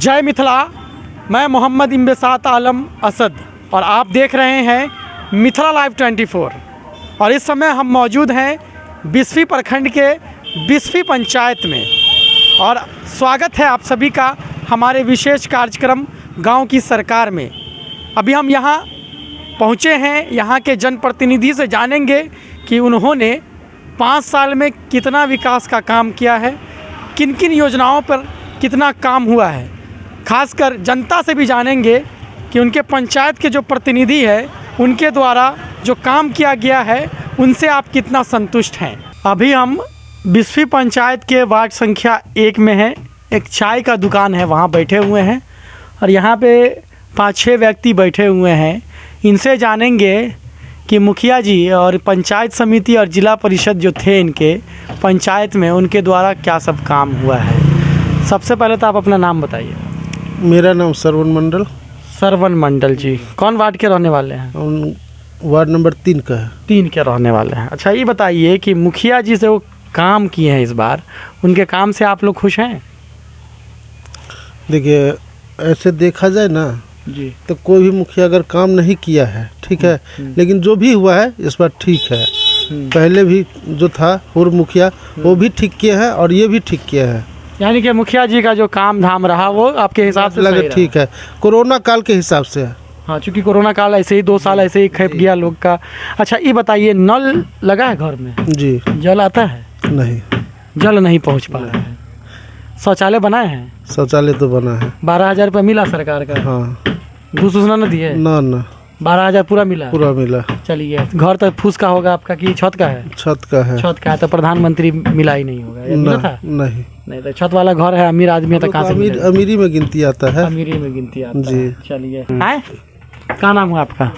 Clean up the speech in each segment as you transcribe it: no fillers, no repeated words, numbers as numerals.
जय मिथिला। मैं मोहम्मद इम्बेसात आलम असद और आप देख रहे हैं मिथिला लाइव 24। और इस समय हम मौजूद हैं बिस्फी प्रखंड के बिस्फी पंचायत में और स्वागत है आप सभी का हमारे विशेष कार्यक्रम गांव की सरकार में। अभी हम यहाँ पहुँचे हैं, यहाँ के जनप्रतिनिधि से जानेंगे कि उन्होंने 5 साल में कितना विकास का काम किया है, किन किन योजनाओं पर कितना काम हुआ है। खासकर जनता से भी जानेंगे कि उनके पंचायत के जो प्रतिनिधि है उनके द्वारा जो काम किया गया है उनसे आप कितना संतुष्ट हैं। अभी हम बिस्फी पंचायत के वार्ड संख्या 1 में हैं। एक चाय का दुकान है, वहाँ बैठे हुए हैं और यहाँ पे 5-6 व्यक्ति बैठे हुए हैं। इनसे जानेंगे कि मुखिया जी और पंचायत समिति और ज़िला परिषद जो थे इनके पंचायत में, उनके द्वारा क्या सब काम हुआ है। सबसे पहले तो आप अपना नाम बताइए। मेरा नाम सरवन मंडल। सरवन मंडल जी, कौन वार्ड के रहने वाले हैं? वार्ड नंबर 3 का है। 3 के रहने वाले हैं। अच्छा, ये बताइए कि मुखिया जी से वो काम किए हैं इस बार, उनके काम से आप लोग खुश हैं? देखिए, ऐसे देखा जाए ना जी, तो कोई भी मुखिया अगर काम नहीं किया है, ठीक है, लेकिन जो भी हुआ है इस बार ठीक है। पहले भी जो था पूर्व मुखिया वो भी ठीक किया है और ये भी ठीक किया है। यानी कि मुखिया जी का जो काम धाम रहा वो आपके हिसाब से लगे सही ठीक है, कोरोना काल के हिसाब से है। हाँ, चूँकि कोरोना काल ऐसे ही 2 साल ऐसे ही खेप गया लोग का। अच्छा, ये बताइए, नल लगा है घर में? जी जल आता है? नहीं, जल नहीं पहुँच पा रहा है। शौचालय बनाए हैं? शौचालय तो बना है। 12,000 रुपये मिला सरकार का? हाँ, घूस उसना न दिए? ना 12,000 पूरा मिला? पूरा मिला। चलिए, घर तो फूस का होगा आपका कि छत का है? छत का है। छत का है तो प्रधानमंत्री मिला ही नहीं होगा, या मिला था? नहीं, तो छत वाला घर है, अमीर आदमी है तो कहाँ से मिलेगा? अमीरी में गिनती आता है। अमीरी में गिनती आता जी। है। चलिए, आए, क्या नाम हुआ आपका?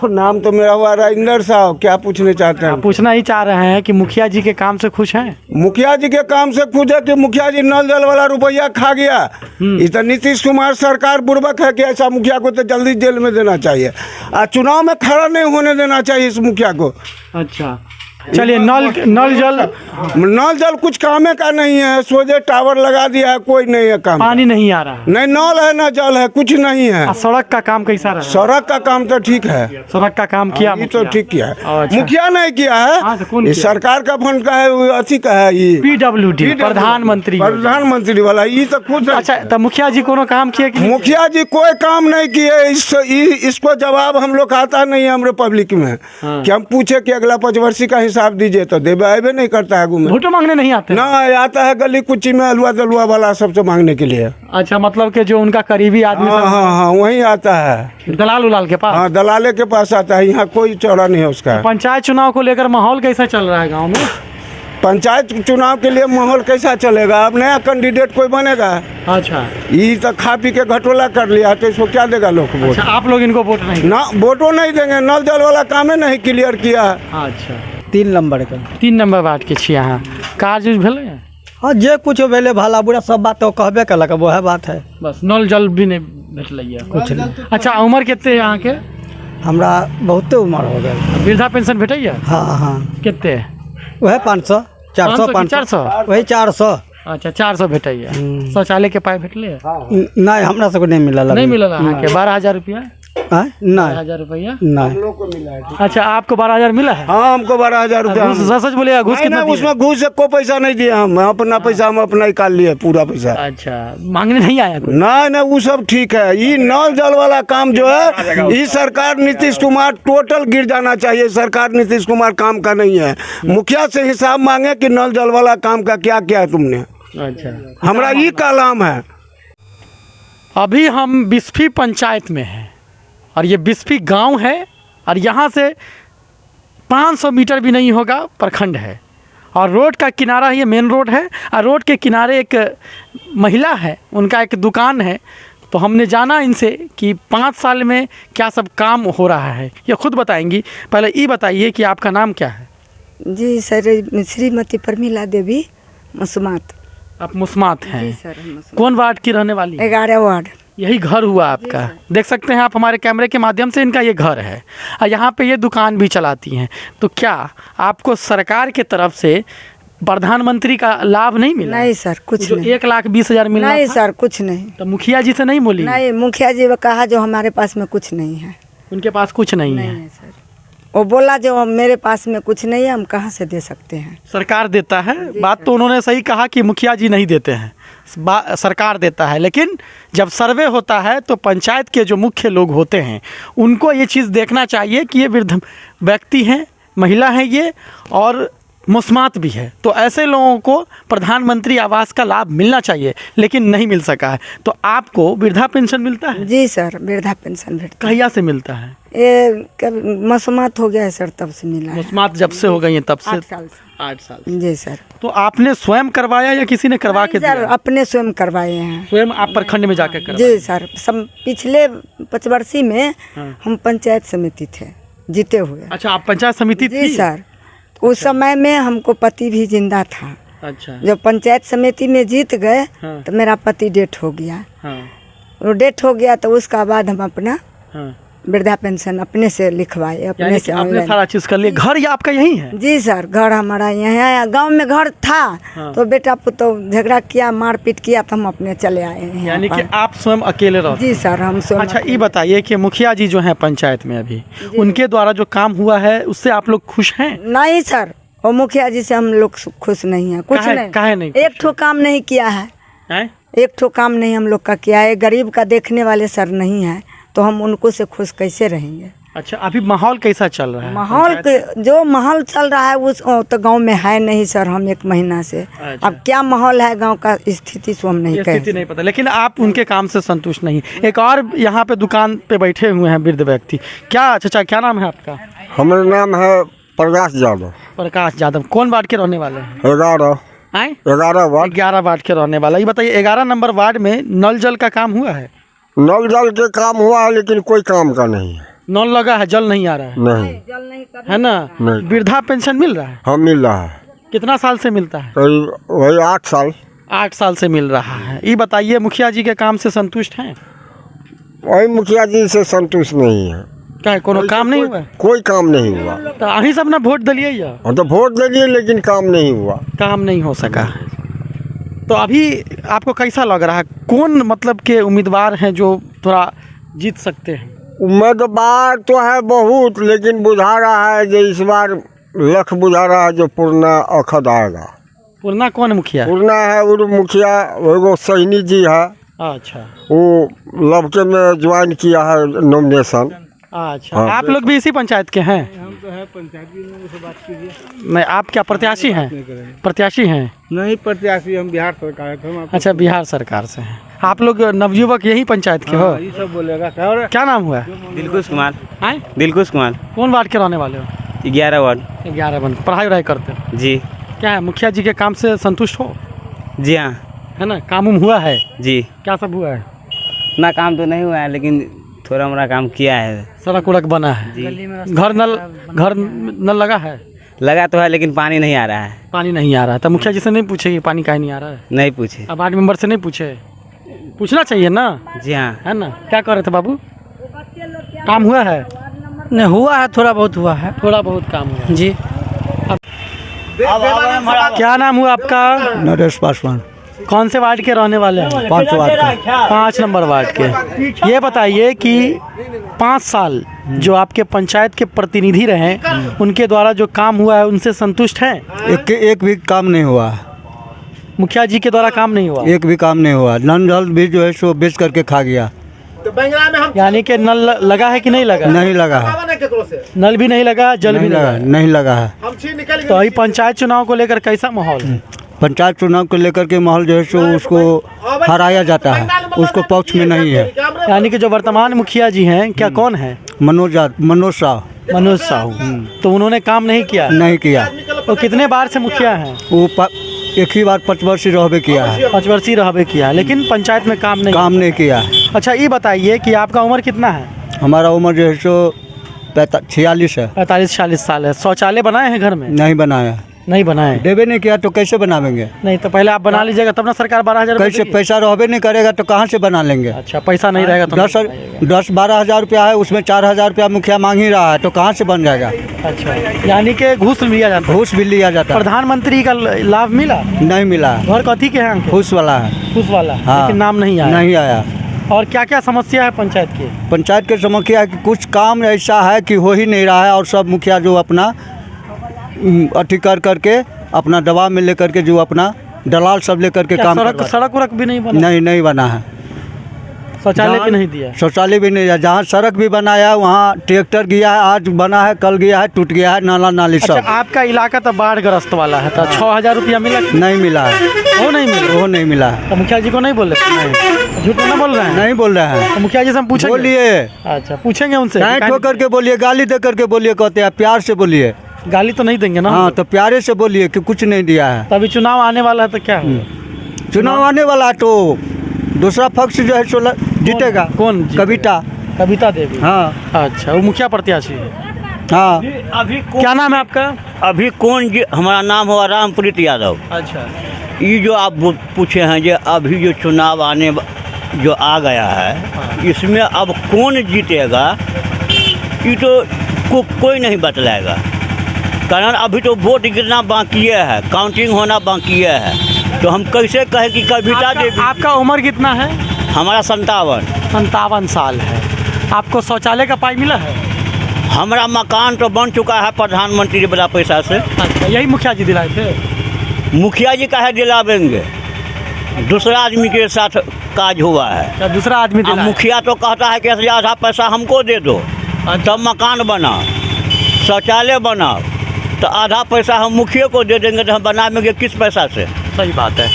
नाम तो मेरा हुआ राजेंद्र साहब। क्या पूछने चाहते हैं? पूछना ही चाह रहे हैं कि मुखिया जी के काम से खुश हैं? मुखिया जी के काम से खुश है कि मुखिया जी नल जल वाला रुपया खा गया। ये तो नीतीश कुमार सरकार बुर्बक है कि ऐसा मुखिया को तो जल्दी जेल में देना चाहिए और चुनाव में खड़ा नहीं होने देना चाहिए इस मुखिया को। अच्छा, चलिए, नल जल कुछ कामे का नहीं है। सोझे टावर लगा दिया है, कोई नहीं है काम। पानी नहीं आ रहा है? नहीं, नल है ना जल है, कुछ नहीं है। सड़क का काम कैसा रहा? सड़क का काम तो ठीक है। सड़क का काम किया ये तो ठीक किया है। अच्छा। मुखिया नहीं किया हाँ, है, तो कौन ये किया? सरकार का फंड का है, वो अथी का है, ये PWD प्रधानमंत्री वाला। ये तो खुद। अच्छा, तो मुखिया जी कोनो काम किए कि? मुखिया जी कोई काम नहीं किए। इसको जवाब हम लोग आता नहीं है हमरे पब्लिक में। हाँ। कि हम पूछे कि अगला 5 वर्षी का हिसाब दीजिए तो देवे नहीं करता है। वोट मांगने नहीं आते ना, आता है गली कुची में हलवा दलवा वाला सबसे मांगने के लिए। अच्छा, मतलब कि जो उनका करीबी आदमी हाँ, वही आता है। दलाल उलाल के पास? हाँ, दलाले के पास आता है। यहाँ कोई चौड़ा नहीं है उसका। पंचायत चुनाव को लेकर माहौल कैसा चल रहा है गांव में? पंचायत चुनाव के लिए माहौल कैसा चलेगा? अब नया कैंडिडेट कोई बनेगा? अच्छा, ये तो खा पी के घटोला कर लिया तो इसको क्या देगा लोग वोट? अच्छा, आप लोग इनको वोट नहीं? ना, वोटो नहीं देंगे। नल जल वाला काम ही नहीं क्लियर किया। अच्छा, 3 नंबर का 3 नंबर वार्ड के छी अहाँ। कार्य भेल है? हाँ, जे कुछ भेले भला बुरा सब बात तो कहबे कलक, वह बात है। बस नल जल भी नहीं भेटलैया? कुछ नहीं। अच्छा, उम्र कितने है अहाँ के? हमरा बहुते उम्र हो गया। वृद्धा पेंशन भेटैया? हाँ, कितने? वह 500 400 400? वही 400। अच्छा, 400 भेटैया। शौचालय के पाई भेटले? नहीं, हमरा सबको नहीं मिला। नहीं मिलल अहाँ के? 12,000 रुपया? नहीं, 12,000 रुपया नहीं। अच्छा, आपको 12,000 मिला है? हाँ, हमको 12,000 रुपया। सच बोलिएगा, घूस कितना दिए? उसमें घूस से कोई पैसा नहीं दिया। हम अपना पैसा हम अपना निकाल लिए, पूरा पैसा। अच्छा, मांगने नहीं आया कोई? नहीं, वो सब ठीक है। ये नल जल वाला काम जो है, ये सरकार नीतीश कुमार टोटल गिर जाना चाहिए। सरकार नीतीश कुमार काम का नहीं है। मुखिया से हिसाब मांगे कि नल जल वाला काम का क्या किया है तुमने। अच्छा, हमारा ये कलाम है। अभी हम बिस्फी पंचायत में हैं और ये बिस्फी गांव है और यहाँ से 500 मीटर भी नहीं होगा प्रखंड है और रोड का किनारा, ये मेन रोड है और रोड के किनारे एक महिला है, उनका एक दुकान है। तो हमने जाना इनसे कि 5 साल में क्या सब काम हो रहा है, ये खुद बताएंगी। पहले ये बताइए कि आपका नाम क्या है? जी सर, श्रीमती प्रमिला देवी मुस्मात। आप मुस्मात हैं? जी सर, मुस्मात। कौन वार्ड की रहने वाली? 11 वार्ड। यही घर हुआ आपका? देख सकते हैं आप हमारे कैमरे के माध्यम से, इनका ये घर है और यहाँ पे ये दुकान भी चलाती हैं। तो क्या आपको सरकार के तरफ से प्रधानमंत्री का लाभ नहीं मिला? नहीं सर, कुछ जो नहीं। 1,20,000 मिला नहीं था? सर, कुछ नहीं। तो मुखिया जी से नहीं बोली? नहीं, मुखिया जी ने कहा जो हमारे पास में कुछ नहीं है। उनके पास कुछ नहीं नहीं है। है सर, वो बोला जो मेरे पास में कुछ नहीं है, हम कहाँ से दे सकते हैं। सरकार देता है। बात तो उन्होंने सही कहा कि मुखिया जी नहीं देते हैं, सरकार देता है। लेकिन जब सर्वे होता है तो पंचायत के जो मुख्य लोग होते हैं उनको ये चीज़ देखना चाहिए कि ये वृद्ध व्यक्ति हैं, महिला हैं ये, और मुस्मात भी है। तो ऐसे लोगों को प्रधानमंत्री आवास का लाभ मिलना चाहिए, लेकिन नहीं मिल सका है। तो आपको वृद्धा पेंशन मिलता है? जी सर, वृद्धा पेंशन भेटता है। कहिया से मिलता है? ये मसूमात हो गया है सर, तब से मिला है। मुस्मात जब से हो गई है तब से? 8 साल से। 8 साल। जी सर। तो आपने स्वयं करवाया या किसी ने करवा के नहीं सर, दिया? अपने स्वयं करवाए हैं। स्वयं आप प्रखंड में जाकर करवाए? जी सर, सब पिछले 5 वर्षी में हम पंचायत समिति थे, जीते हुए। अच्छा, आप पंचायत समिति जी थी? सर, उस समय में हमको पति भी जिंदा था। अच्छा। जब पंचायत समिति में जीत गए हाँ। तो मेरा पति डेथ हो गया। हाँ। वो डेथ हो गया तो उसका बाद हम अपना हाँ। वृद्धा पेंशन अपने से लिखवाए, अपने यानी से कि आपने ऑनलाइन। सारा चीज कर लिया। घर या आपका यही है? जी सर, घर हमारा यहाँ है। गांव में घर था हाँ। तो बेटा पुतो झगड़ा किया, मारपीट किया, तो हम अपने चले आए हैं यहाँ यानी कि पर। आप स्वयं अकेले रहते? जी सर, हम स्वयं। अच्छा, ये बताइए कि मुखिया जी जो हैं पंचायत में अभी, उनके द्वारा जो काम हुआ है उससे आप लोग खुश हैं? नहीं सर, वो मुखिया जी से हम लोग खुश नहीं है, कुछ काहे नहीं खुश एक ठो काम नहीं किया है। हैं? एक ठो काम नहीं हम लोग का किया है। गरीब का देखने वाले सर नहीं है, तो हम उनको से खुश कैसे रहेंगे। अच्छा, अभी माहौल कैसा चल रहा है? माहौल जो माहौल चल रहा है उस तो गांव में है नहीं सर, हम 1 महीना से। अच्छा। अब क्या माहौल है गांव का, स्थिति सो हम नहीं ये कह स्थिति नहीं पता, लेकिन आप उनके काम से संतुष्ट नहीं। एक और यहाँ पे दुकान पे बैठे हुए हैं वृद्ध व्यक्ति। क्या चाचा, क्या नाम है आपका? हमारा नाम है प्रकाश यादव। प्रकाश यादव। कौन वार्ड के रहने वाले हैं? 11 वार्ड। 11 वार्ड के रहने वाला। ये बताइए, 11 नंबर वार्ड में नल जल का काम हुआ है? नल जल के काम हुआ है लेकिन कोई काम का नहीं है। नल लगा है, जल नहीं आ रहा है, नहीं है ना? नहीं। वृद्धा पेंशन मिल रहा है? हाँ मिल रहा है, कितना साल से मिलता है? करीब वही 8 साल। 8 साल से मिल रहा है। ये बताइए, मुखिया जी के काम से संतुष्ट हैं? वही मुखिया जी से संतुष्ट नहीं है। क्या है, कोनो काम नहीं हुआ? कोई काम नहीं हुआ। तो अहीं सब ना वोट दिलिए या हम तो वोट दे दिए लेकिन काम नहीं हुआ। काम नहीं हो सका। तो अभी आपको कैसा लग रहा है, कौन मतलब के उम्मीदवार हैं जो थोड़ा जीत सकते हैं? उम्मीदवार तो है बहुत, लेकिन बुझा रहा है जो इस बार लख बुझा रहा है जो पूर्णा अखद आएगा। पूर्णा कौन मुखिया? पूर्णा है वो मुखिया, वो सैनी जी है। अच्छा वो लबके में ज्वाइन किया है नॉमिनेशन। अच्छा। हाँ। आप लोग भी इसी पंचायत के हैं? हम तो है पंचायत में, बात कीजिए। नहीं, आप क्या प्रत्याशी हैं? प्रत्याशी हैं? नहीं प्रत्याशी, हम बिहार सरकार के। अच्छा, बिहार सरकार से हैं आप लोग। नवयुवक यही पंचायत के हो? ये सब बोलेगा और क्या नाम हुआ? दिलकुश कुमार। हैं? दिलकुश कुमार। कौन वार्ड के रहने वाले हो? 11 वार्ड। 11 बन। पढ़ाई वढ़ाई करते हो? जी। क्या है, मुखिया जी के काम से संतुष्ट हो? जी हाँ। है ना? काम हुआ है? जी। क्या सब हुआ है? ना काम तो नहीं हुआ है लेकिन थोड़ा मोड़ा काम किया है। सड़क उड़क बना है? जी। घर नल लगा है? लगा तो है लेकिन पानी नहीं आ रहा है। पानी नहीं आ रहा है तो मुखिया जी से नहीं पूछे कि पानी काहे नहीं आ रहा है? नहीं पूछे। अब वार्ड मेंबर से नहीं पूछे? पूछना चाहिए ना, जी हाँ। है ना? क्या कर रहे थे बाबू? काम हुआ है? नहीं हुआ है, थोड़ा बहुत हुआ है। थोड़ा बहुत काम हुआ जी। क्या नाम हुआ आपका? नरेश पासवान। कौन से वार्ड के रहने वाले हैं? 5 वार्ड का। 5 नंबर वार्ड के। ये बताइए कि 5 साल जो आपके पंचायत के प्रतिनिधि रहे उनके द्वारा जो काम हुआ है उनसे संतुष्ट हैं? एक भी काम नहीं हुआ। मुखिया जी के द्वारा काम नहीं हुआ? एक भी काम नहीं हुआ। नल जल भी जो है सो बेच करके खा गया। यानी कि नल लगा है कि नहीं लगा? नहीं लगा है। नल भी नहीं लगा, जल भी नहीं लगा, नहीं लगा है। तो अभी पंचायत चुनाव को लेकर कैसा माहौल है? पंचायत चुनाव को लेकर के माहौल जो है सो उसको हराया जाता है, उसको पक्ष में नहीं है। यानी कि जो वर्तमान मुखिया जी हैं, क्या कौन है? मनोज साहु। मनोज साहू। तो उन्होंने काम नहीं किया? नहीं किया। तो कितने बार से मुखिया हैं? वो एक ही बार 5 वर्ष रहबे किया है। 5 वर्षीय रहबे किया, लेकिन पंचायत में काम नहीं किया। अच्छा, ये बताइए कि आपका उम्र कितना है? हमारा उम्र जो है सो 46 है। 45-46 साल है। शौचालय बनाए हैं घर में? नहीं बनाया। नहीं बनाए। देवे नहीं किया तो कैसे बनावेंगे? नहीं तो पहले आप बना लीजिएगा तब ना सरकार 12,000 कैसे पैसा रहबे नहीं करेगा तो कहाँ से बना लेंगे? अच्छा पैसा नहीं रहेगा तो 10-12 हज़ार रुपया है, उसमें 4,000 रुपया मुखिया मांग ही रहा है, तो कहाँ से बन जाएगा? अच्छा यानी कि घूस लिया जाता है। घूस भी लिया जाता है। प्रधानमंत्री का लाभ मिला? नहीं मिला। घर कथी के हैं? घूस वाला है। घूस वाला, हाँ। लेकिन नाम नहीं आया। नहीं आया। और क्या क्या समस्या है पंचायत की? पंचायत के समस्या है कि कुछ काम ऐसा है कि हो ही नहीं रहा है, और सब मुखिया जो अपना अथी कर करके अपना दबाव में लेकर के जो अपना दलाल सब लेकर के काम सड़क उड़क भी नहीं बना? नहीं बना है। शौचालय भी नहीं दिया? शौचालय भी नहीं दिया। जहाँ सड़क भी बनाया वहाँ ट्रैक्टर गया है, आज बना है, कल गया है, टूट गया है, नाला नाली सब। अच्छा आपका इलाका तो बाढ़ग्रस्त वाला है, तो 6,000 रुपया मिला? नहीं मिला है। वो नहीं मिला है। तो मुखिया जी को नहीं बोल रहे? नहीं, झूठ ना बोल रहे हैं? नहीं बोल रहे हैं। तो मुखिया जी से हम पूछेंगे? बोलिए। अच्छा पूछेंगे उनसे? नहीं ठोक करके बोलिए, गाली दे करके बोलिए, कहते हैं प्यार से बोलिए। गाली तो नहीं देंगे ना? हाँ तो प्यारे से बोलिए कि कुछ नहीं दिया है। तभी चुनाव आने वाला है तो क्या होगा? चुनाव आने वाला है तो दूसरा पक्ष जो है सो जीतेगा। कौन? कविता देवी। हाँ। अच्छा वो मुखिया प्रत्याशी है। हाँ। अभी क्या नाम है आपका? अभी कौन हमारा नाम हुआ रामप्रीत यादव। अच्छा ये जो आप पूछे हैं जो अभी जो चुनाव आने जो आ गया है, इसमें अब कौन जीतेगा ये तो कोई नहीं बतलाएगा, कारण अभी तो वोट गिरना बाकी है, काउंटिंग होना बाकी है, तो हम कैसे कहें कि कविता देवी। आपका उम्र कितना है? हमारा 57 साल है। आपको शौचालय का पाई मिला है? हमारा मकान तो बन चुका है प्रधानमंत्री वाला पैसा से। अच्छा यही मुखिया जी दिलाए थे? मुखिया जी का है दिलावेंगे, दूसरा आदमी के साथ काज हुआ है। क्या दूसरा आदमी दिलाए? मुखिया तो कहता है कि आधा पैसा हमको दे दो, तब मकान बनाओ, शौचालय बनाओ, तो आधा पैसा हम मुखिया को दे देंगे, तो हम बनाएंगे किस पैसा से? सही बात है।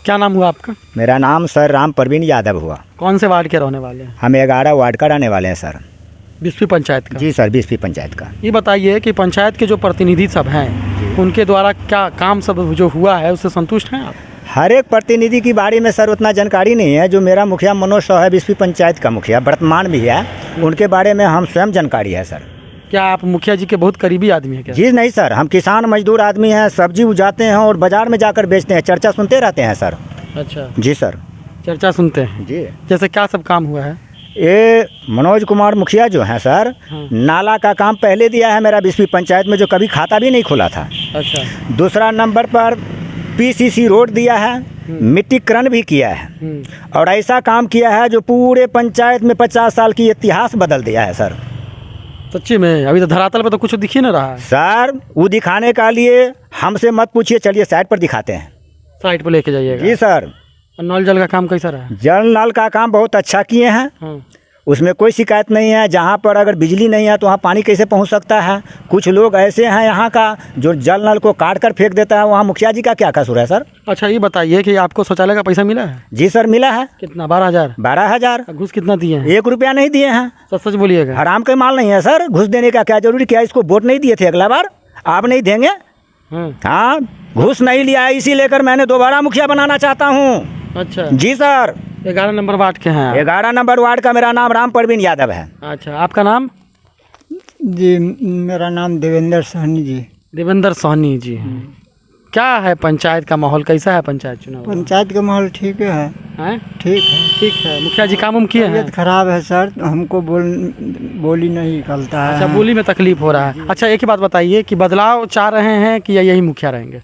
क्या नाम हुआ आपका? मेरा नाम सर राम प्रवीण यादव हुआ। कौन से वार्ड के रहने वाले हैं? हम 11 वार्ड का रहने वाले हैं सर। बिस्फी पंचायत का? जी सर, बिस्फी पंचायत का। ये बताइए कि पंचायत के जो प्रतिनिधि सब हैं उनके द्वारा क्या काम सब जो हुआ है उससे संतुष्ट हैं आप? हर एक प्रतिनिधि की बारे में सर उतना जानकारी नहीं है। जो मेरा मुखिया मनोज साहब है, बिस्फी पंचायत का मुखिया, वर्तमान भी है, उनके बारे में हम स्वयं जानकारी है सर। क्या आप मुखिया जी के बहुत करीबी आदमी हैं क्या? जी नहीं सर, हम किसान मजदूर आदमी हैं, सब्जी उगाते हैं और बाजार में जाकर बेचते हैं, चर्चा सुनते रहते हैं सर। अच्छा जी सर, चर्चा सुनते हैं जी। जैसे क्या सब काम हुआ है? ये मनोज कुमार मुखिया जो हैं सर, नाला का काम पहले दिया है मेरा बिस्फी पंचायत में, जो कभी खाता भी नहीं खुला था। अच्छा। दूसरा नंबर पर पीसीसी रोड दिया है, मिट्टीकरण भी किया है, और ऐसा काम किया है जो पूरे पंचायत में 50 साल की इतिहास बदल दिया है सर। सच्ची में? अभी तो धरातल पे तो कुछ दिख ही नहीं रहा है सर। वो दिखाने का लिए हमसे मत पूछिए, चलिए साइड पर दिखाते हैं। साइड पर लेके जाइएगा। जी सर। नल जल का काम कैसा रहा? जल नल का काम बहुत अच्छा किए हैं, उसमें कोई शिकायत नहीं है। जहाँ पर अगर बिजली नहीं है तो वहाँ पानी कैसे पहुँच सकता है? कुछ लोग ऐसे हैं यहाँ का जो जल नल को काट कर फेंक देता है, वहाँ मुखिया जी का क्या कसूर है सर? अच्छा ये बताइए कि आपको शौचालय का पैसा मिला है? जी सर मिला है। कितना? 12,000? 12,000। घूस कितना दिए हैं? 1 रुपया नहीं दिए हैं। सच बोलिएगा। हराम का माल नहीं है सर, घुस देने का क्या जरूरी? क्या इसको वोट नहीं दिए थे अगला बार? आप नहीं देंगे? हाँ, घुस नहीं लिया है, इसी लेकर मैंने दोबारा मुखिया बनाना चाहता हूँ। अच्छा जी सर। 11 नंबर वार्ड के हैं? 11 नंबर वार्ड का मेरा नाम राम प्रवीण यादव है। अच्छा आपका नाम? जी मेरा नाम देवेंद्र सहनी जी। देवेंद्र सहनी जी। क्या है पंचायत का माहौल, कैसा है पंचायत चुनाव? पंचायत का माहौल ठीक है। हैं? ठीक है। ठीक है। मुखिया जी काम किए हैं? तबीयत खराब है सर, हमको बोली नहीं निकलता है। अच्छा बोली में तकलीफ हो रहा है। अच्छा एक ही बात बताइए कि बदलाव चाह रहे हैं कि यही मुखिया रहेंगे?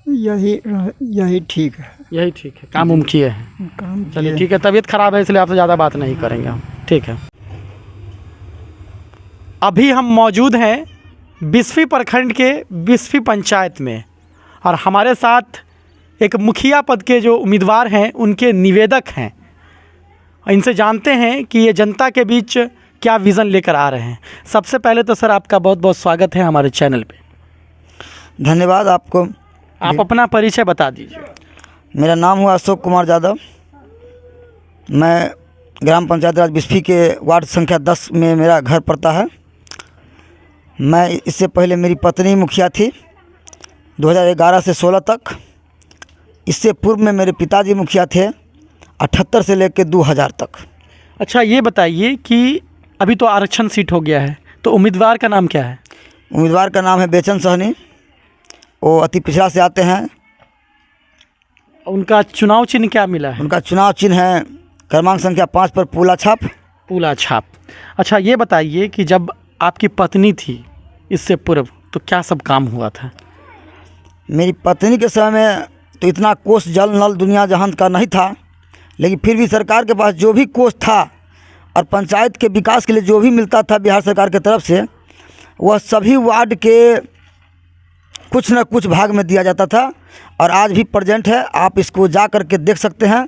यही ठीक है। यही ठीक है। काम किए हैं? चलिए ठीक है। तबीयत खराब है इसलिए आपसे ज़्यादा बात नहीं करेंगे हम, ठीक है। अभी हम मौजूद हैं बिस्फी प्रखंड के बिस्फी पंचायत में, और हमारे साथ एक मुखिया पद के जो उम्मीदवार हैं उनके निवेदक हैं। इनसे जानते हैं कि ये जनता के बीच क्या विज़न लेकर आ रहे हैं। सबसे पहले तो सर आपका बहुत बहुत स्वागत है हमारे चैनल पे। धन्यवाद आपको। आप अपना परिचय बता दीजिए। मेरा नाम हुआ अशोक कुमार यादव। मैं ग्राम पंचायत राज बिस्फी के वार्ड संख्या 10 में मेरा घर पड़ता है। मैं इससे पहले मेरी पत्नी मुखिया थी 2011 से 16 तक। इससे पूर्व में मेरे पिताजी मुखिया थे 78 से लेकर 2000 तक। अच्छा ये बताइए कि अभी तो आरक्षण सीट हो गया है, तो उम्मीदवार का नाम क्या है? उम्मीदवार का नाम है बेचन सहनी। वो अति पिछड़ा से आते हैं। उनका चुनाव चिन्ह क्या मिला है? उनका चुनाव चिन्ह है क्रमांक संख्या 5 पर पूला छाप। पूला छाप। अच्छा ये बताइए कि जब आपकी पत्नी थी इससे पूर्व तो क्या सब काम हुआ था? मेरी पत्नी के समय में तो इतना कोष जल नल दुनिया जहान का नहीं था, लेकिन फिर भी सरकार के पास जो भी कोष था और पंचायत के विकास के लिए जो भी मिलता था बिहार सरकार की तरफ से, वह सभी वार्ड के कुछ न कुछ भाग में दिया जाता था और आज भी प्रेजेंट है। आप इसको जा कर के देख सकते हैं।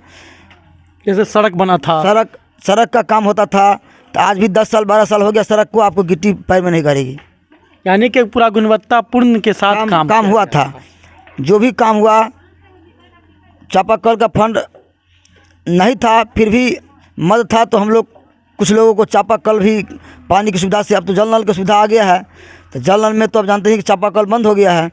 जैसे सड़क बना था, सड़क का काम होता था, तो आज भी 10 साल 12 साल हो गया सड़क को, आपको गिट्टी पैर में नहीं करेगी। यानी कि पूरा गुणवत्तापूर्ण के साथ काम हुआ था। जो भी काम हुआ, चापाकल का फंड नहीं था फिर भी मदद था, तो हम लोग कुछ लोगों को चापाकल भी पानी की सुविधा से, अब तो जल नल की सुविधा आ गया है, तो जल नल में तो आप जानते हैं कि चापाकल बंद हो गया है,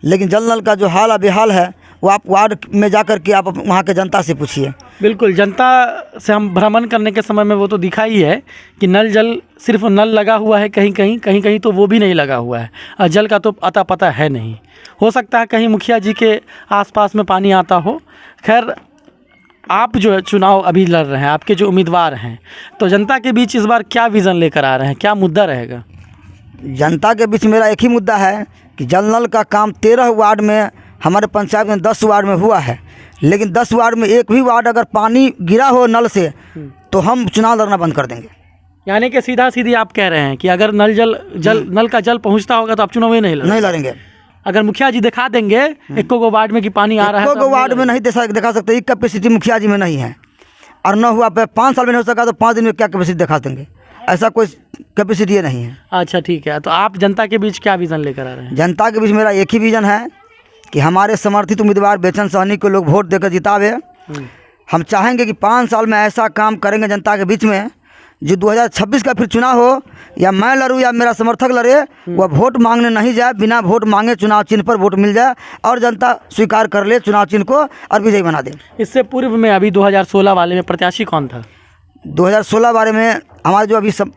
लेकिन जल नल का जो हाल बेहाल है वो आप वार्ड में जा कर के आप वहाँ के जनता से पूछिए। बिल्कुल, जनता से हम भ्रमण करने के समय में वो तो दिखा ही है कि नल जल सिर्फ नल लगा हुआ है, कहीं तो वो भी नहीं लगा हुआ है और जल का तो अता पता है नहीं। हो सकता है कहीं मुखिया जी के आसपास में पानी आता हो। खैर, आप जो है चुनाव अभी लड़ रहे हैं, आपके जो उम्मीदवार हैं, तो जनता के बीच इस बार क्या विज़न लेकर आ रहे हैं, क्या मुद्दा रहेगा? जनता के बीच मेरा एक ही मुद्दा है कि जल नल का काम 13 वार्ड में, हमारे पंचायत में 10 वार्ड में हुआ है, लेकिन 10 वार्ड में एक भी वार्ड अगर पानी गिरा हो नल से तो हम चुनाव लड़ना बंद कर देंगे। यानी कि सीधा सीधी आप कह रहे हैं कि अगर नल का जल पहुंचता होगा तो आप चुनाव ही नहीं लड़ेंगे। अगर मुखिया जी दिखा देंगे एक को वार्ड में कि पानी आ रहा है, को वार्ड में नहीं दिखा सकते, एक कैपेसिटी मुखिया जी में नहीं है और न हुआ 5 साल में नहीं हो सका तो 5 दिन में क्या कैपेसिटी दिखा देंगे, ऐसा कोई कैपेसिटी नहीं है। अच्छा ठीक है, तो आप जनता के बीच क्या विज़न लेकर आ रहे हैं? जनता के बीच मेरा एक ही विज़न है कि हमारे समर्थित उम्मीदवार बेचन सहनी को लोग वोट देकर जितावे। हम चाहेंगे कि 5 साल में ऐसा काम करेंगे जनता के बीच में, जो 2026 का फिर चुनाव हो या मैं लड़ूँ या मेरा समर्थक लड़े, वह वोट मांगने नहीं जाए, बिना वोट मांगे चुनाव चिन्ह पर वोट मिल जाए और जनता स्वीकार कर ले चुनाव चिन्ह को और विजयी बना दे। इससे पूर्व में अभी 2016 वाले में प्रत्याशी कौन था? 2016 बारे में हमारे जो अभी सब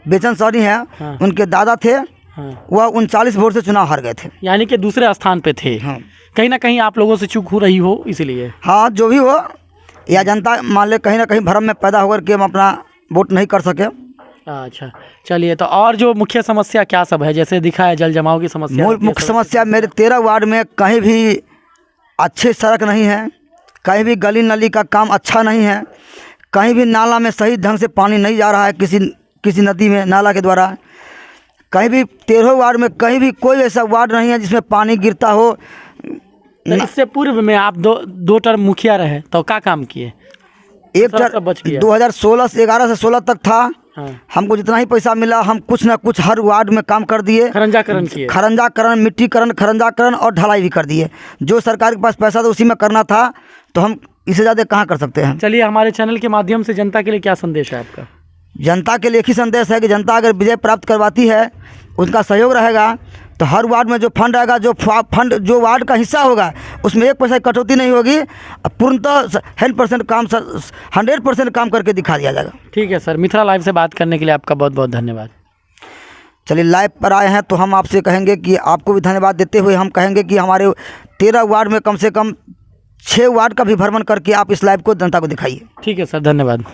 बेचन सहनी है, हाँ। उनके दादा थे, हाँ। वह 39 वोट से चुनाव हार गए थे, यानी कि दूसरे स्थान पे थे। हाँ। कहीं ना कहीं आप लोगों से चूक हो रही हो इसलिए। हाँ, जो भी हो, या जनता मान ले कहीं ना कहीं भ्रम में पैदा होकर के हम अपना वोट नहीं कर सके। अच्छा चलिए, तो और जो मुख्य समस्या क्या सब है? जैसे दिखा है जल जमाव की समस्या। मुख्य समस्या मेरे 13 वार्ड में कहीं भी अच्छी सड़क नहीं है, कहीं भी गली नली का काम अच्छा नहीं है, कहीं भी नाला में सही ढंग से पानी नहीं जा रहा है, किसी नदी में नाला के द्वारा। कहीं भी 13 वार्ड में कहीं भी कोई ऐसा वार्ड नहीं है जिसमें पानी गिरता हो। तो इससे पूर्व में आप दो टर्म मुखिया रहे तो क्या काम किए? एक टर्म 2016 से 11 से 16 तक था। हाँ। हमको जितना ही पैसा मिला हम कुछ ना कुछ हर वार्ड में काम कर दिए। खरंजाकरण किए, खरंजाकरण, मिट्टीकरण, खरंजाकरण और ढलाई भी कर दिए। जो सरकार के पास पैसा था उसी में करना था, तो हम इससे ज़्यादा कहाँ कर सकते हैं। चलिए, हमारे चैनल के माध्यम से जनता के लिए क्या संदेश है आपका? जनता के लिए एक ही संदेश है कि जनता अगर विजय प्राप्त करवाती है, उनका सहयोग रहेगा, तो हर वार्ड में जो फंड आएगा, जो फंड जो वार्ड का हिस्सा होगा, उसमें 1 पैसा की कटौती नहीं होगी। पूर्णतः 100% काम करके दिखा दिया जाएगा। ठीक है सर, मिथिला लाइव से बात करने के लिए आपका बहुत बहुत धन्यवाद। चलिए, लाइव पर आए हैं तो हम आपसे कहेंगे कि आपको भी धन्यवाद देते हुए हम कहेंगे कि हमारे 13 वार्ड में कम से कम 6 वार्ड का भी भ्रमण करके आप इस लाइव को जनता को दिखाइए। ठीक है सर, धन्यवाद।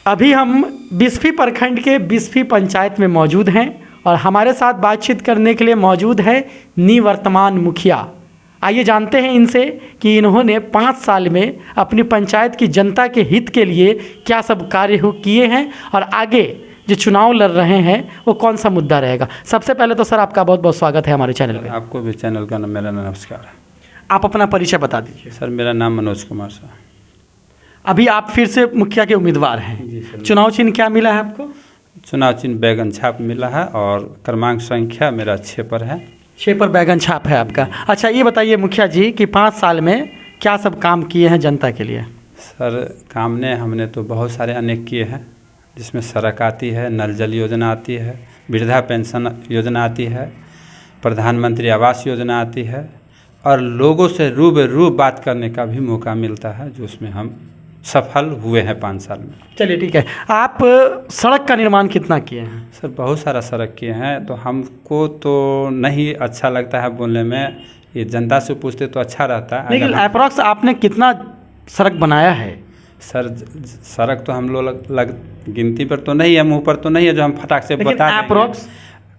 अभी हम बिस्फी प्रखंड के बिस्फी पंचायत में मौजूद हैं और हमारे साथ बातचीत करने के लिए मौजूद है निवर्तमान मुखिया। आइए जानते हैं इनसे कि इन्होंने 5 साल में अपनी पंचायत की जनता के हित के लिए क्या सब कार्य किए हैं और आगे जो चुनाव लड़ रहे हैं वो कौन सा मुद्दा रहेगा। सबसे पहले तो सर आपका बहुत बहुत स्वागत है हमारे चैनल में। आपको भी चैनल का मेरा नमस्कार है। आप अपना परिचय बता दीजिए। सर, मेरा नाम मनोज कुमार सर। अभी आप फिर से मुखिया के उम्मीदवार हैं। चुनाव चिन्ह क्या मिला है आपको? चुनाव चिन्ह बैगन छाप मिला है और क्रमांक संख्या मेरा 6 पर है। 6 पर बैगन छाप है आपका। अच्छा, ये बताइए मुखिया जी कि 5 साल में क्या सब काम किए हैं जनता के लिए? सर, काम ने हमने तो बहुत सारे अनेक किए हैं, जिसमें सड़क आती है, नल जल योजना आती है, वृद्धा पेंशन योजना आती है, प्रधानमंत्री आवास योजना आती है और लोगों से रूबरू बात करने का भी मौका मिलता है, जो उसमें हम सफल हुए हैं 5 साल में। चलिए ठीक है। आप सड़क का निर्माण कितना किए हैं? सर बहुत सारा सड़क किए हैं, तो हमको तो नहीं अच्छा लगता है बोलने में, ये जनता से पूछते तो अच्छा रहता है। लेकिन अप्रॉक्स आपने कितना सड़क बनाया है? सर सड़क तो हम लोग गिनती पर तो नहीं है, मुंह पर तो नहीं है जो हम फटाक से बता देंगे। अप्रॉक्स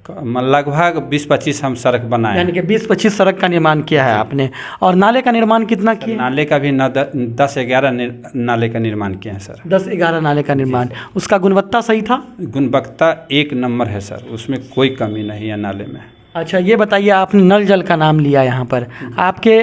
लगभग 20-25 हम सड़क बनाए, यानी कि 20-25 सड़क का निर्माण किया है आपने। और नाले का निर्माण कितना किया? नाले का भी 10-11 नाले का निर्माण किए हैं सर। 10-11 नाले का निर्माण। उसका गुणवत्ता सही था? गुणवत्ता 1 नंबर है सर, उसमें कोई कमी नहीं है नाले में। अच्छा ये बताइए, आपने नल जल का नाम लिया यहाँ पर, आपके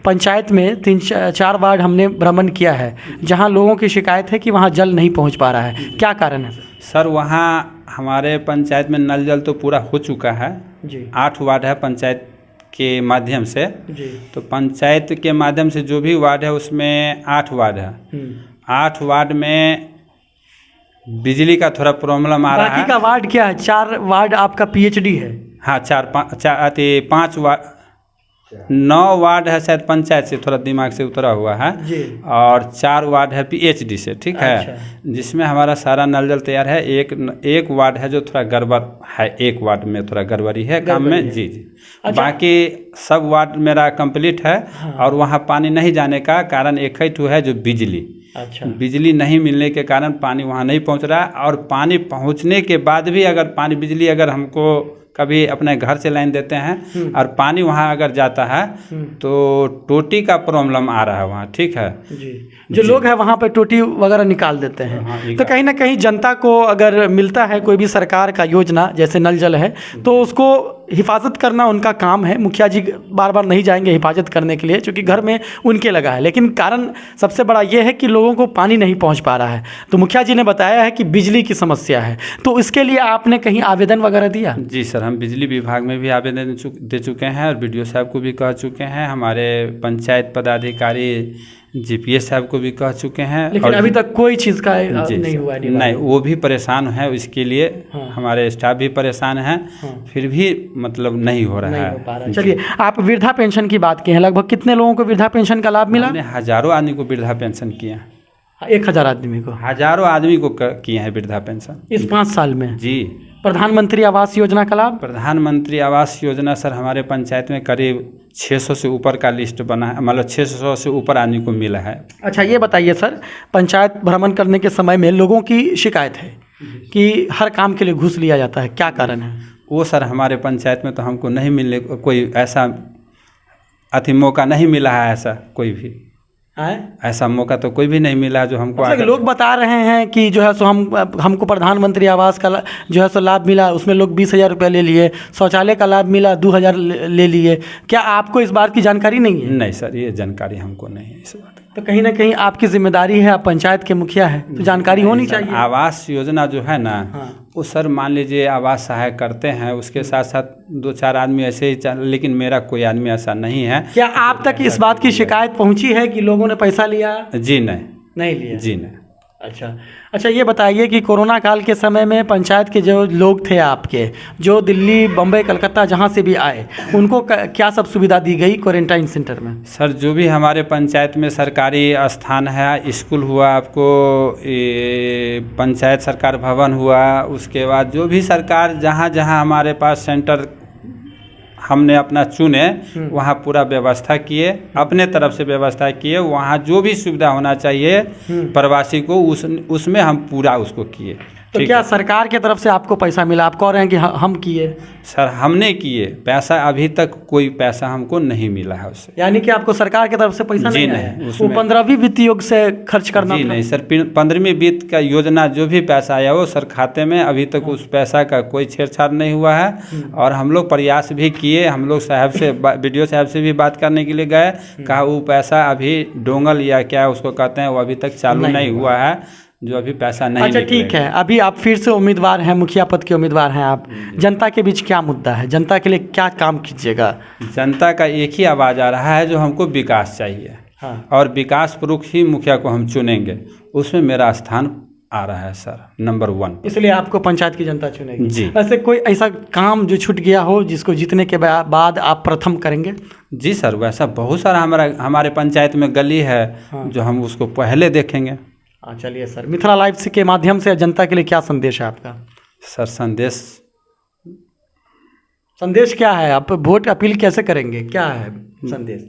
पंचायत में 3-4 वार्ड हमने भ्रमण किया है जहाँ लोगों की शिकायत है कि वहाँ जल नहीं पहुँच पा रहा है, क्या कारण है? सर वहाँ हमारे पंचायत में नल जल तो पूरा हो चुका है जी। 8 वार्ड है पंचायत के माध्यम से जी। तो पंचायत के माध्यम से जो भी वार्ड है उसमें 8 वार्ड है। 8 वार्ड में बिजली का थोड़ा प्रॉब्लम आ रहा है। बाकी का वार्ड क्या है? 4 वार्ड आपका पीएचडी है? हाँ 5 वार्ड 9 वार्ड है शायद पंचायत से, थोड़ा दिमाग से उतरा हुआ है जी। और 4 वार्ड है पीएचडी से, ठीक है। अच्छा। जिसमें हमारा सारा नल जल तैयार है। एक वार्ड है जो थोड़ा गड़बड़ है, एक वार्ड में थोड़ा गड़बड़ी है काम में। जी जी। अच्छा। बाकी सब वार्ड मेरा कंप्लीट है। हाँ। और वहाँ पानी नहीं जाने का कारण एक ही है जो बिजली। अच्छा। बिजली नहीं मिलने के कारण पानी वहाँ नहीं पहुँच रहा है। और पानी पहुँचने के बाद भी अगर बिजली अगर हमको कभी अपने घर से लाइन देते हैं और पानी वहाँ अगर जाता है तो टोटी का प्रॉब्लम आ रहा है वहाँ, ठीक है जी। जो लोग हैं वहाँ पे टोटी वगैरह निकाल देते हैं। हाँ, तो कहीं ना कहीं जनता को अगर मिलता है कोई भी सरकार का योजना जैसे नल जल है तो उसको हिफाजत करना उनका काम है। मुखिया जी बार बार नहीं जाएंगे हिफाजत करने के लिए क्योंकि घर में उनके लगा है, लेकिन कारण सबसे बड़ा ये है कि लोगों को पानी नहीं पहुंच पा रहा है। तो मुखिया जी ने बताया है कि बिजली की समस्या है, तो इसके लिए आपने कहीं आवेदन वगैरह दिया? जी सर, हम बिजली विभाग में भी आवेदन दे चुके हैं और बीडीओ साहब को भी कह चुके हैं। हमारे पंचायत पदाधिकारी जीपीएस साहब को भी कह चुके हैं, लेकिन अभी तक कोई चीज़ का नहीं हुआ है। नहीं, वो भी परेशान है इसके लिए। हाँ। हमारे स्टाफ भी परेशान है। हाँ। फिर भी मतलब नहीं हो रहा है। चलिए, आप वृद्धा पेंशन की बात की है, लगभग कितने लोगों को वृद्धा पेंशन का लाभ मिला? हमने हजारों आदमी को वृद्धा पेंशन किया है। 1000 आदमी को? हजारों आदमी को किए हैं वृद्धा पेंशन इस 5 साल में। जी। प्रधानमंत्री आवास योजना का लाभ? प्रधानमंत्री आवास योजना सर हमारे पंचायत में करीब 600 से ऊपर का लिस्ट बना है, मतलब 600 से ऊपर आदमी को मिला है। अच्छा ये बताइए सर, पंचायत भ्रमण करने के समय में लोगों की शिकायत है कि हर काम के लिए घूस लिया जाता है, क्या कारण है? वो सर हमारे पंचायत में तो हमको नहीं मिलने कोई ऐसा मौका नहीं मिला है, ऐसा कोई भी ऐसा मौका तो कोई भी नहीं मिला जो हमको। लोग बता रहे हैं कि जो है सो हमको प्रधानमंत्री आवास का जो है सो लाभ मिला, उसमें लोग 20,000 रुपये ले लिए, शौचालय का लाभ मिला 2,000 ले लिए। क्या आपको इस बात की जानकारी नहीं है? नहीं सर, ये जानकारी हमको नहीं है इस बात। तो कहीं ना कहीं आपकी जिम्मेदारी है, आप पंचायत के मुखिया है तो जानकारी होनी चाहिए। आवास योजना जो है ना, हाँ। वो सर मान लीजिए आवास सहायक करते हैं, उसके साथ साथ 2-4 आदमी ऐसे ही लेकिन मेरा कोई आदमी ऐसा नहीं है। क्या आप तक इस बात की शिकायत पहुंची है कि लोगों ने पैसा लिया? जी नहीं लिया। जी नहीं। अच्छा ये बताइए कि कोरोना काल के समय में पंचायत के जो लोग थे आपके, जो दिल्ली, बम्बई, कलकत्ता जहाँ से भी आए, उनको क्या सब सुविधा दी गई क्वारंटाइन सेंटर में? सर जो भी हमारे पंचायत में सरकारी स्थान है, स्कूल हुआ, आपको पंचायत सरकार भवन हुआ, उसके बाद जो भी सरकार जहाँ जहाँ हमारे पास सेंटर हमने अपना चुने वहाँ पूरा व्यवस्था किए, अपने तरफ से व्यवस्था किए। वहाँ जो भी सुविधा होना चाहिए प्रवासी को उसमें हम पूरा उसको किए। तो क्या सरकार की तरफ से आपको पैसा मिला? आप कह रहे हैं कि हम किए। सर हमने किए, पैसा अभी तक कोई पैसा हमको नहीं मिला है उससे। यानी कि आपको सरकार की तरफ से पैसा नहीं आया? वो 15वीं वित्त योग से खर्च करना? जी नहीं सर, 15वीं वित्त का योजना जो भी पैसा आया वो सर खाते में, अभी तक उस पैसा का कोई छेड़छाड़ नहीं हुआ है। और हम लोग प्रयास भी किए, हम लोग साहब से बीडीओ साहब से भी बात करने के लिए गए, कहा वो पैसा अभी डोंगल या क्या उसको कहते हैं वो अभी तक चालू नहीं हुआ है, जो अभी पैसा नहीं। अच्छा ठीक है, अभी आप फिर से उम्मीदवार हैं, मुखिया पद के उम्मीदवार हैं आप, जनता के बीच क्या मुद्दा है? जनता के लिए क्या काम कीजिएगा? जनता का एक ही आवाज़ आ रहा है जो हमको विकास चाहिए। हाँ। और विकास प्रमुख ही मुखिया को हम चुनेंगे, उसमें मेरा स्थान आ रहा है सर नंबर 1। इसलिए आपको पंचायत की जनता चुनेगी? जी। ऐसे कोई ऐसा काम जो छूट गया हो जिसको जीतने के बाद आप प्रथम करेंगे? जी सर, वैसा बहुत सारा हमारे पंचायत में गली है। हाँ। जो हम उसको पहले देखेंगे। चलिए सर, मिथिला लाइव के माध्यम से जनता के लिए क्या संदेश है आपका? सर संदेश क्या है? आप वोट अपील कैसे करेंगे, क्या है संदेश?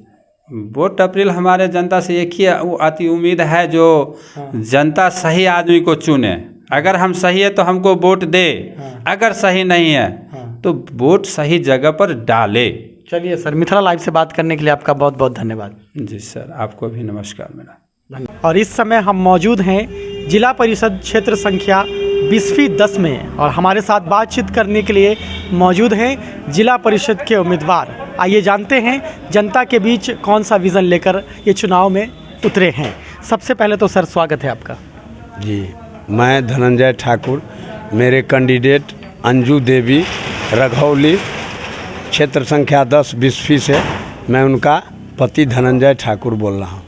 वोट अपील हमारे जनता से एक ही अति उम्मीद है, जो जनता सही आदमी को चुने। अगर हम सही है तो हमको वोट दे, अगर सही नहीं है तो वोट सही जगह पर डाले। चलिए सर, मिथिला लाइव से बात करने के लिए आपका बहुत बहुत धन्यवाद। जी सर, आपको भी नमस्कार मेरा। और इस समय हम मौजूद हैं जिला परिषद क्षेत्र संख्या 20-10 में, और हमारे साथ बातचीत करने के लिए मौजूद हैं जिला परिषद के उम्मीदवार। आइए जानते हैं जनता के बीच कौन सा विज़न लेकर ये चुनाव में उतरे हैं। सबसे पहले तो सर स्वागत है आपका। जी, मैं धनंजय ठाकुर, मेरे कैंडिडेट अंजू देवी रघौली क्षेत्र संख्या 10 बिस्फी से, मैं उनका पति धनंजय ठाकुर बोल रहा हूँ।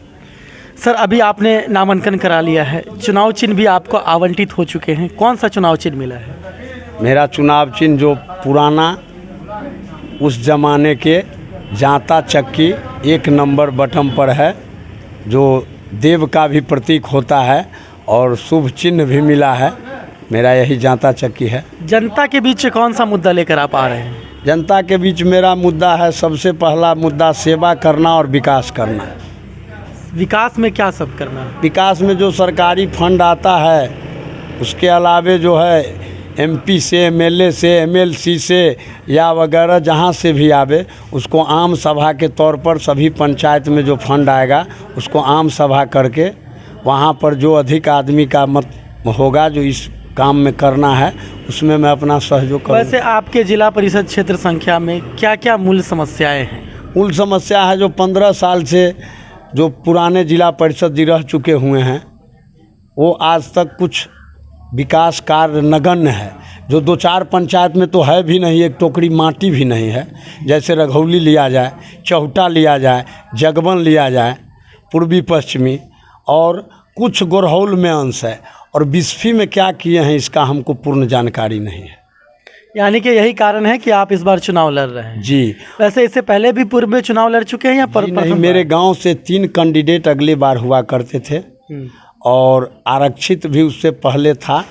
सर, अभी आपने नामांकन करा लिया है, चुनाव चिन्ह भी आपको आवंटित हो चुके हैं, कौन सा चुनाव चिन्ह मिला है? मेरा चुनाव चिन्ह जो पुराना उस ज़माने के जांता चक्की 1 नंबर बटन पर है, जो देव का भी प्रतीक होता है और शुभ चिन्ह भी मिला है। मेरा यही जांता चक्की है। जनता के बीच कौन सा मुद्दा लेकर आप आ रहे हैं? जनता के बीच मेरा मुद्दा है, सबसे पहला मुद्दा सेवा करना और विकास करना। विकास में क्या सब करना है? विकास में जो सरकारी फंड आता है, उसके अलावे जो है एमपी से, एमएलए से, एमएलसी से या वगैरह जहाँ से भी आवे, उसको आम सभा के तौर पर सभी पंचायत में जो फंड आएगा उसको आम सभा करके वहाँ पर जो अधिक आदमी का मत होगा जो इस काम में करना है, उसमें मैं अपना सहयोग करूँ। वैसे आपके जिला परिषद क्षेत्र संख्या में क्या क्या मूल समस्याएं हैं? मूल समस्या है जो 15 साल से जो पुराने जिला परिषद जी रह चुके हुए हैं, वो आज तक कुछ विकास कार्य नगण्य है। जो 2-4 पंचायत में तो है भी नहीं, एक टोकरी माटी भी नहीं है। जैसे रघौली लिया जाए, चौटा लिया जाए, जगबन लिया जाए, पूर्वी पश्चिमी, और कुछ गोरहौल में अंश है, और बिस्फी में क्या किए हैं इसका हमको पूर्ण जानकारी नहीं है। यानी कि यही कारण है कि आप इस बार चुनाव लड़ रहे हैं? जी। वैसे इससे पहले भी पूर्व में चुनाव लड़ चुके हैं या नहीं, मेरे गांव से 3 कैंडिडेट अगली बार हुआ करते थे, और आरक्षित भी उससे पहले था,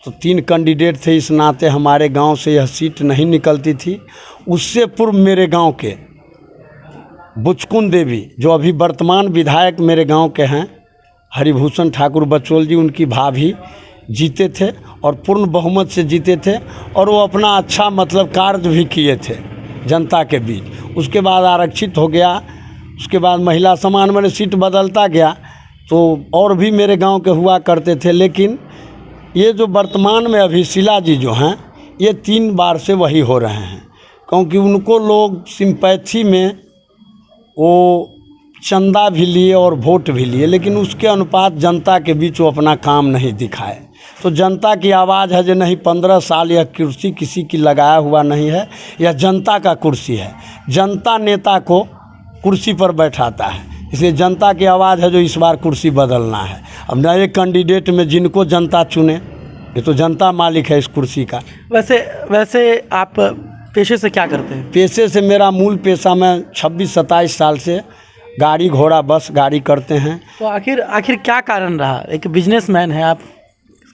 तो 3 कैंडिडेट थे। इस नाते हमारे गांव से यह सीट नहीं निकलती थी। उससे पूर्व मेरे गांव के बुचकुन देवी, जो अभी वर्तमान विधायक मेरे गांव के हैं, हरिभूषण ठाकुर बचोल जी, उनकी भाभी जीते थे और पूर्ण बहुमत से जीते थे, और वो अपना अच्छा मतलब कार्य भी किए थे जनता के बीच। उसके बाद आरक्षित हो गया, उसके बाद महिला समान में सीट बदलता गया, तो और भी मेरे गांव के हुआ करते थे। लेकिन ये जो वर्तमान में अभी शीला जी जो हैं, ये 3 बार से वही हो रहे हैं, क्योंकि उनको लोग सिंपैथी में वो चंदा भी लिए और वोट भी लिए, लेकिन उसके अनुपात जनता के बीच वो अपना काम नहीं दिखाए। तो जनता की आवाज़ है जो नहीं, 15 साल यह कुर्सी किसी की लगाया हुआ नहीं है, यह जनता का कुर्सी है। जनता नेता को कुर्सी पर बैठाता है, इसलिए जनता की आवाज़ है जो इस बार कुर्सी बदलना है। अब नए कैंडिडेट में जिनको जनता चुने, ये तो जनता मालिक है इस कुर्सी का। वैसे आप पेशे से क्या करते हैं? पेशे से मेरा मूल पेशा, मैं 26-27 साल से गाड़ी घोड़ा बस गाड़ी करते हैं। तो आखिर क्या कारण रहा? एक बिजनेसमैन है आप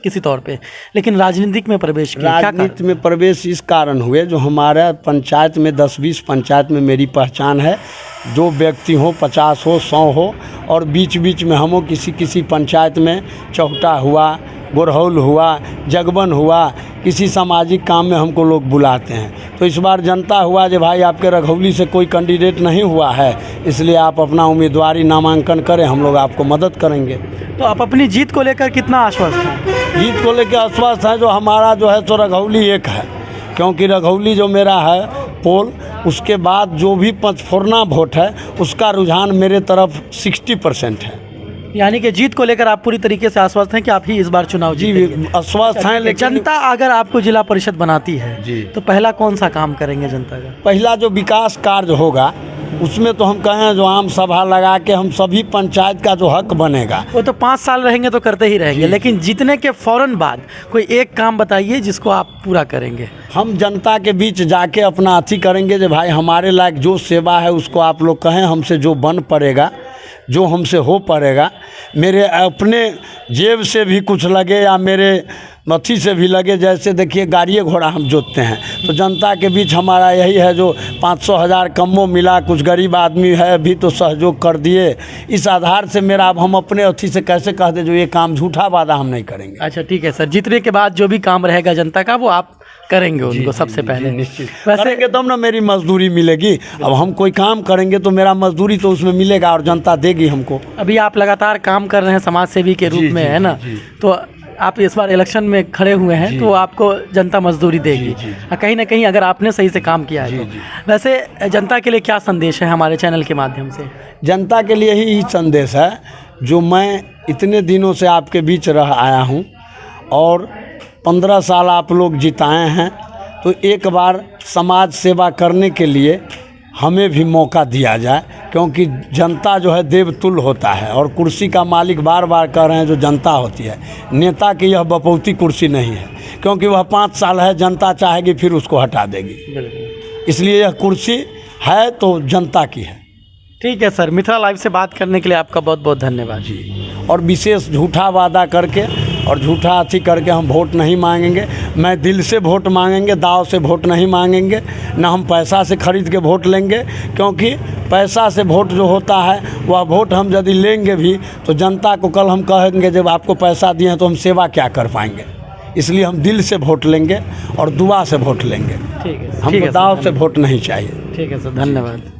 किसी तौर पे, लेकिन राजनीतिक में प्रवेश किया? राजनीति में प्रवेश इस कारण हुए, जो हमारे पंचायत में 10-20 पंचायत में मेरी पहचान है। जो व्यक्ति हो, 50 हो, 100 हो, और बीच बीच में हम किसी पंचायत में चौटा हुआ, गोरहौल हुआ, जगबन हुआ, किसी सामाजिक काम में हमको लोग बुलाते हैं। तो इस बार जनता हुआ जो भाई आपके रघौली से कोई कैंडिडेट नहीं हुआ है, इसलिए आप अपना उम्मीदवारी नामांकन करें, हम लोग आपको मदद करेंगे। तो आप अपनी जीत को लेकर कितना आश्वस्त हैं? जीत को लेकर आश्वस्त है, जो हमारा जो है तो रघौली एक है, क्योंकि रघौली जो मेरा है पोल, उसके बाद जो भी पंचफोरना वोट है उसका रुझान मेरे तरफ 60% है। यानी कि जीत को लेकर आप पूरी तरीके से आश्वस्त हैं कि आप ही इस बार चुनाव जीतेंगे? जी आश्वस्त हैं। लेकिन जनता अगर आपको जिला परिषद बनाती है जी, तो पहला कौन सा काम करेंगे जनता का? पहला जो विकास कार्य होगा उसमें तो हम कहें जो आम सभा लगा के हम सभी पंचायत का जो हक बनेगा, वो तो 5 साल रहेंगे तो करते ही रहेंगे, लेकिन जीतने के फौरन बाद कोई एक काम बताइए जिसको आप पूरा करेंगे। हम जनता के बीच जाके अपना अथी करेंगे जो भाई हमारे लायक जो सेवा है उसको आप लोग कहें, हमसे जो बन पड़ेगा, जो हमसे हो पड़ेगा, मेरे अपने जेब से भी कुछ लगे या मेरे मथी से भी लगे। जैसे देखिए गाड़ी घोड़ा हम जोतते हैं तो जनता के बीच हमारा यही है, जो 500,000 कमो मिला, कुछ गरीब आदमी है भी तो सहयोग कर दिए, इस आधार से मेरा अब हम अपने अथी से कैसे कह दे जो ये काम झूठा वादा हम नहीं करेंगे। अच्छा ठीक है सर, जीतने के बाद जो भी काम रहेगा जनता का वो आप करेंगे उनको सबसे पहले। निश्चित करेंगे तब ना मेरी मजदूरी मिलेगी। अब हम कोई काम करेंगे तो मेरा मजदूरी तो उसमें मिलेगा और जनता देगी हमको। अभी आप लगातार काम कर रहे हैं समाज सेवी के रूप में, है ना, तो आप इस बार इलेक्शन में खड़े हुए हैं तो आपको जनता मजदूरी देगी कहीं ना कहीं, अगर आपने सही से काम किया है तो। वैसे जनता के लिए क्या संदेश है हमारे चैनल के माध्यम से? जनता के लिए ही संदेश है जो मैं इतने दिनों से आपके बीच रह आया हूँ और 15 साल आप लोग जिताए हैं, तो एक बार समाज सेवा करने के लिए हमें भी मौका दिया जाए, क्योंकि जनता जो है देवतुल्य होता है और कुर्सी का मालिक बार बार कह रहे हैं जो जनता होती है। नेता की यह बपौती कुर्सी नहीं है, क्योंकि वह 5 साल है, जनता चाहेगी फिर उसको हटा देगी, इसलिए यह कुर्सी है तो जनता की है। ठीक है सर, मिथिला लाइव से बात करने के लिए आपका बहुत बहुत धन्यवाद जी। और विशेष झूठा वादा करके और झूठा अथी करके हम वोट नहीं मांगेंगे। मैं दिल से वोट मांगेंगे, दाव से वोट नहीं मांगेंगे, ना हम पैसा से खरीद के वोट लेंगे, क्योंकि पैसा से वोट जो होता है वह वोट हम यदि लेंगे भी तो जनता को कल हम कहेंगे जब आपको पैसा दिए हैं तो हम सेवा क्या कर पाएंगे। इसलिए हम दिल से वोट लेंगे और दुआ से वोट लेंगे। ठीक है, हमको दाव से वोट नहीं चाहिए। ठीक है सर, धन्यवाद।